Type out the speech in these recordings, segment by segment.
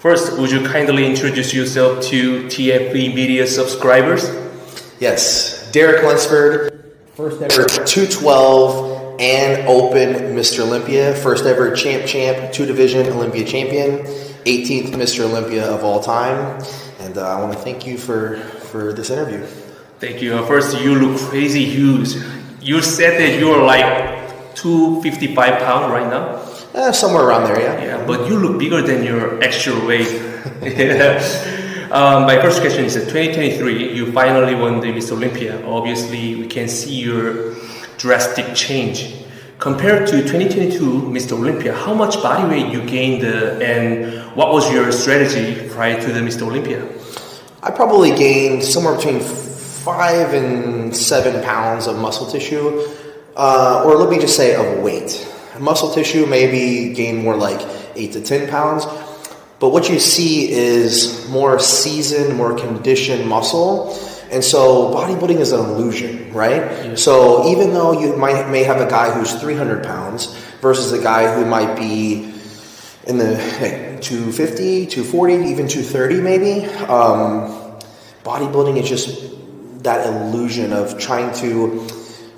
First, would you kindly introduce yourself to TFE Media subscribers? Yes, Derek Lunsford, first ever 212 and Open Mr. Olympia, first ever champ, 2-division Olympia champion, 18th Mr. Olympia of all time, and I want to thank you for this interview. Thank you. First, you look crazy huge. You said that you're like 255 pounds right now? Somewhere around there, yeah. Yeah, but you look bigger than your actual weight. My first question is that 2023, you finally won the Mr. Olympia. Obviously, we can see your drastic change. Compared to 2022 Mr. Olympia, how much body weight you gained and what was your strategy prior to the Mr. Olympia? I probably gained somewhere between 5 and 7 pounds of muscle tissue, or let me just say of weight. Muscle tissue maybe gain more like 8 to 10 pounds, but what you see is more seasoned, more conditioned muscle. And so bodybuilding is an illusion, right? Yeah. So even though you may have a guy who's 300 pounds versus a guy who might be in the 250, 240, even 230 maybe, bodybuilding is just that illusion of trying to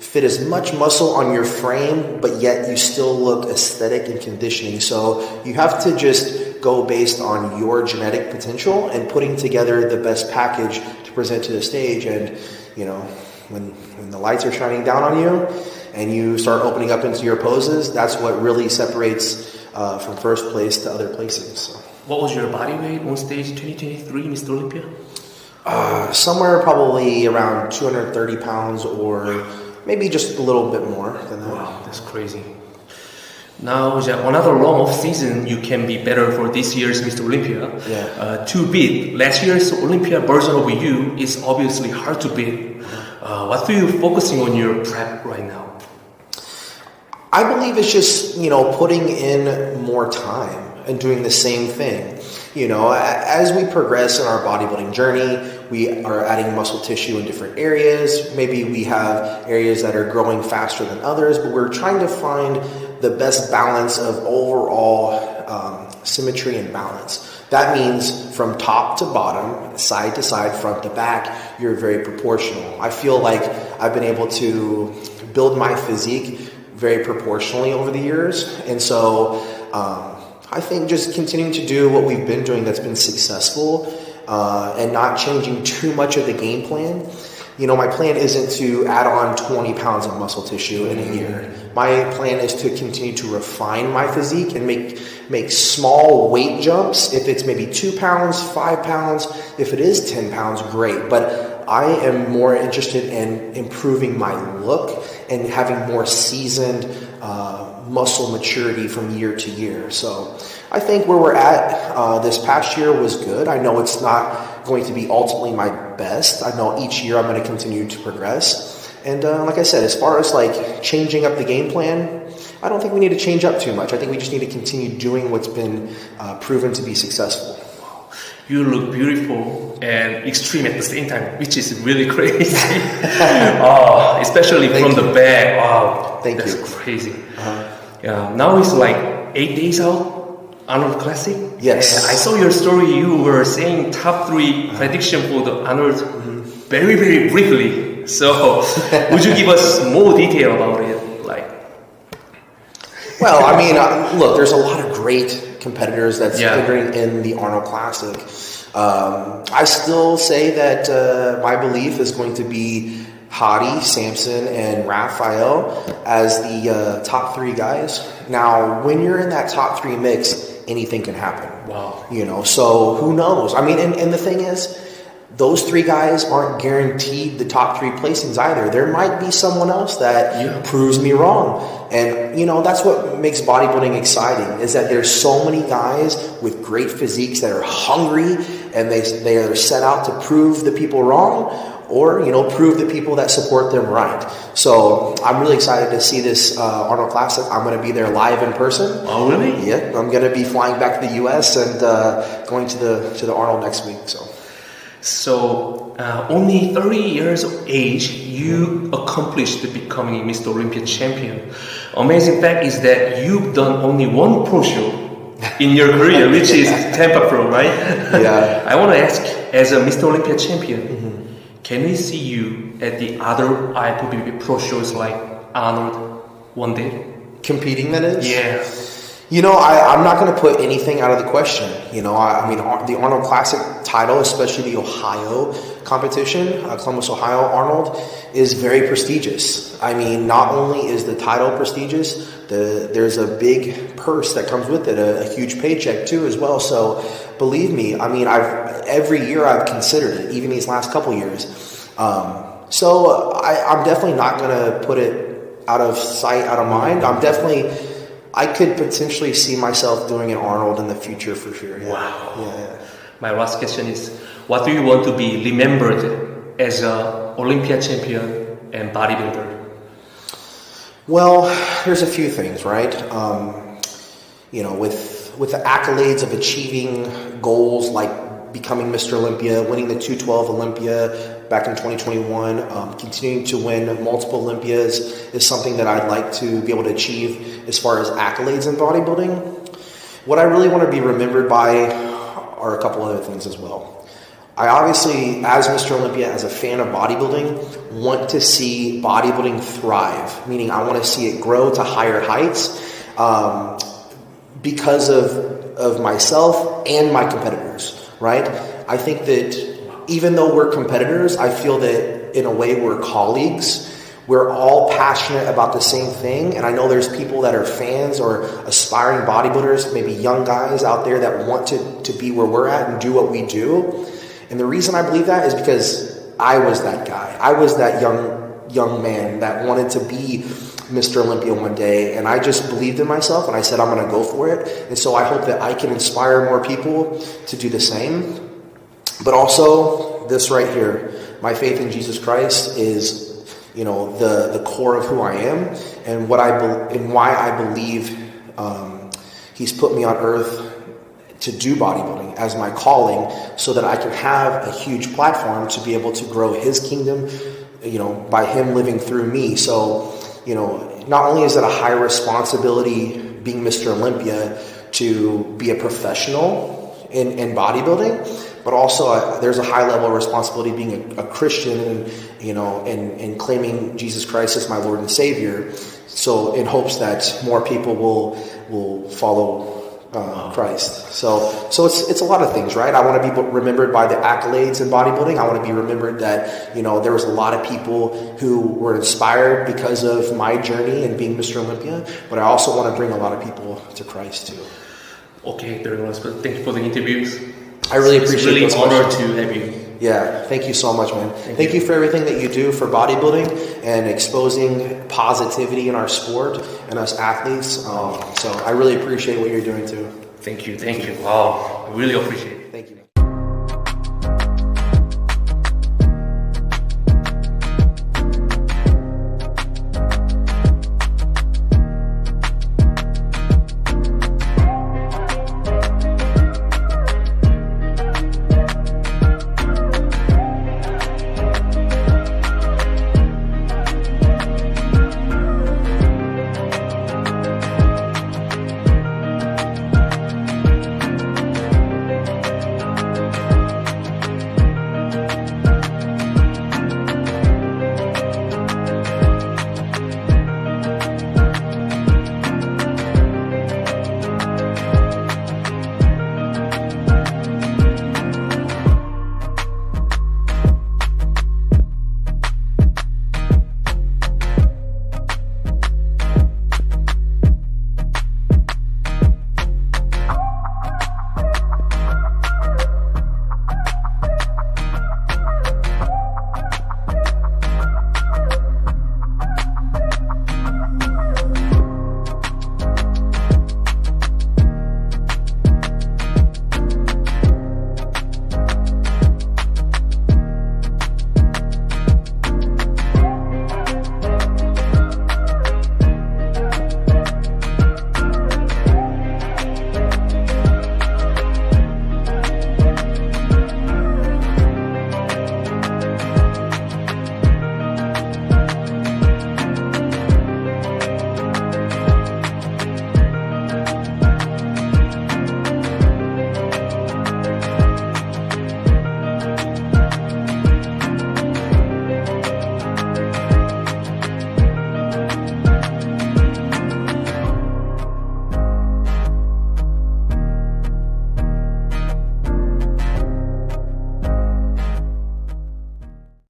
fit as much muscle on your frame, but yet you still look aesthetic and conditioning. So you have to just go based on your genetic potential and putting together the best package to present to the stage. And, you know, when the lights are shining down on you and you start opening up into your poses, that's what really separates from first place to other places. So. What was your body weight on stage 2023 Mr. Olympia? Somewhere probably around 230 pounds or maybe just a little bit more than that. Wow, that's crazy. Now, another long off season, you can be better for this year's Mr. Olympia. Yeah. To beat last year's Olympia version of you is obviously hard to beat. What are you focusing on your prep right now? I believe it's just, putting in more time and doing the same thing. As we progress in our bodybuilding journey, we are adding muscle tissue in different areas. Maybe we have areas that are growing faster than others, but we're trying to find the best balance of overall symmetry and balance. That means from top to bottom, side to side, front to back, you're very proportional. I feel like I've been able to build my physique very proportionally over the years. And so I think just continuing to do what we've been doing that's been successful and not changing too much of the game plan. My plan isn't to add on 20 pounds of muscle tissue in a year. My plan is to continue to refine my physique and make small weight jumps. If it's maybe 2 pounds, 5 pounds, if it is 10 pounds, great. But I am more interested in improving my look and having more seasoned muscle maturity from year to year. So I think where we're at this past year was good. I know it's not going to be ultimately my best. I know each year I'm going to continue to progress. And like I said, as far as like changing up the game plan, I don't think we need to change up too much. I think we just need to continue doing what's been proven to be successful. You look beautiful and extreme at the same time, which is really crazy. Especially from the back. Wow, that's crazy. Yeah, now it's like 8 days out, Arnold Classic. Yes. And I saw your story. You were saying top 3 prediction for the Arnold very, very briefly. So would you give us more detail about it? Well, I mean, look, there's a lot of great competitors that's entering in the Arnold Classic. I still say that my belief is going to be Hadi, Samson, and Raphael as the top 3 guys. Now, when you're in that top 3 mix, anything can happen. Wow. So who knows? I mean, and the thing is, those 3 guys aren't guaranteed the top 3 placings either. There might be someone else that proves me wrong. And, that's what makes bodybuilding exciting, is that there's so many guys with great physiques that are hungry and they are set out to prove the people wrong or, prove the people that support them right. So I'm really excited to see this Arnold Classic. I'm going to be there live in person. Oh, really? Yeah. I'm going to be flying back to the U.S. and going to the Arnold next week. So only 30 years of age, you accomplished becoming Mr. Olympia champion. Amazing fact is that you've done only one pro show in your career, which is Tampa Pro, right? Yeah. I want to ask, as a Mr. Olympia champion, can we see you at the other IFBB pro shows like Arnold one day? Competing, that is? Yeah. You know, I'm not going to put anything out of the question. You know, I mean, the Arnold Classic title, especially the Ohio competition, Columbus, Ohio Arnold, is very prestigious. I mean, not only is the title prestigious, there's a big purse that comes with it, a huge paycheck too as well. So believe me, I mean, every year I've considered it, even these last couple years. So I'm definitely not going to put it out of sight, out of mind. I could potentially see myself doing an Arnold in the future for sure. Yeah. Wow. Yeah. My last question is, what do you want to be remembered as an Olympia champion and bodybuilder? Well, there's a few things, right? You know, with the accolades of achieving goals like becoming Mr. Olympia, winning the 212 Olympia back in 2021, continuing to win multiple Olympias is something that I'd like to be able to achieve as far as accolades in bodybuilding. What I really want to be remembered by are a couple other things as well. I obviously, as Mr. Olympia, as a fan of bodybuilding, want to see bodybuilding thrive, meaning I want to see it grow to higher heights because of myself and my competitors, right? I think that even though we're competitors, I feel that in a way we're colleagues. We're all passionate about the same thing. And I know there's people that are fans or aspiring bodybuilders, maybe young guys out there that want to be where we're at and do what we do. And the reason I believe that is because I was that guy. I was that young man that wanted to be Mr. Olympia one day. And I just believed in myself and I said, I'm going to go for it. And so I hope that I can inspire more people to do the same. But also this right here, my faith in Jesus Christ is, you know, the core of who I am and what and why I believe He's put me on earth to do bodybuilding as my calling, so that I can have a huge platform to be able to grow His kingdom, you know, by Him living through me. So, you know, not only is it a high responsibility being Mr. Olympia to be a professional in bodybuilding, but also there's a high level of responsibility being a Christian and, you know, and claiming Jesus Christ as my Lord and Savior. So in hopes that more people will follow Christ. So it's a lot of things, right? I want to be remembered by the accolades in bodybuilding. I want to be remembered that, you know, there was a lot of people who were inspired because of my journey and being Mr. Olympia, but I also want to bring a lot of people to Christ too. Okay, very well. Thank you for the interviews. I really appreciate it. It's really an honor to have you. Yeah, thank you so much, man. Thank you for everything that you do for bodybuilding and exposing positivity in our sport and us athletes. So I really appreciate what you're doing too. Thank you. Wow, I really appreciate it. Thank you.